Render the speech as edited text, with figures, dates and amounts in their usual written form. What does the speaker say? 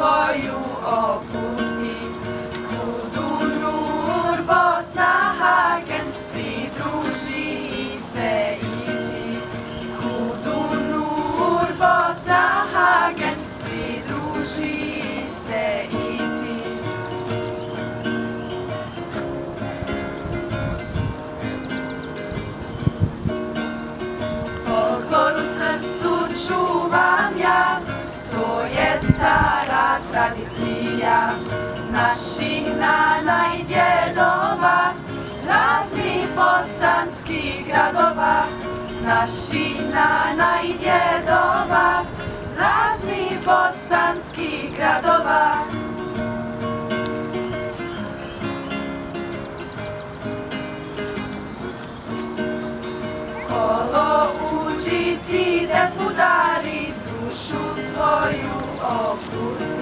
svoju opusti. Kudu Nur Bosna Hagen, pridruži se i ti. Kudu Nur Bosna Hagen, pridruži se i ti. Folklor u srcu čuvam ja, to je stara tradicija naših nana i djedova, raznih bosanskih gradova. Naših nana i djedova, raznih bosanskih gradova. Kolo uđi ti defudari, dušu svoju opusti.